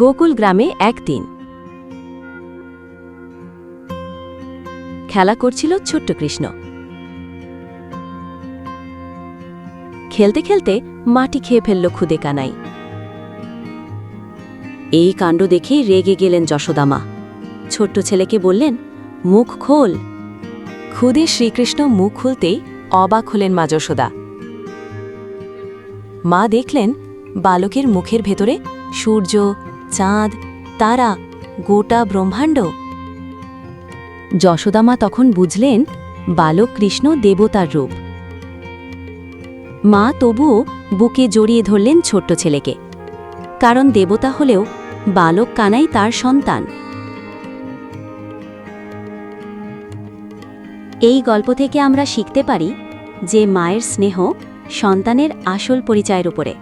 গোকুল গ্রামে একদিন খেলা করছিল ছোট্ট কৃষ্ণ। খেলতে খেলতে মাটি খেয়ে ফেলল খুদে কানাই। এই কাণ্ড দেখে রেগে গেলেন যশোদামা। ছোট্ট ছেলেকে বললেন, মুখ খোল। খুদে শ্রীকৃষ্ণ মুখ খুলতেই অবাক হলেন মা যশোদা। মা দেখলেন বালকের মুখের ভেতরে সূর্য, চাঁদ, তারা, গোটা ব্রহ্মাণ্ড। যশোদামা তখন বুঝলেন বালক কৃষ্ণ দেবতার রূপ। মা তবুও বুকে জড়িয়ে ধরলেন ছোট্ট ছেলেকে, কারণ দেবতা হলেও বালক কানাই তার সন্তান। এই গল্প থেকে আমরা শিখতে পারি যে মায়ের স্নেহ সন্তানের আসল পরিচয়ের উপরে।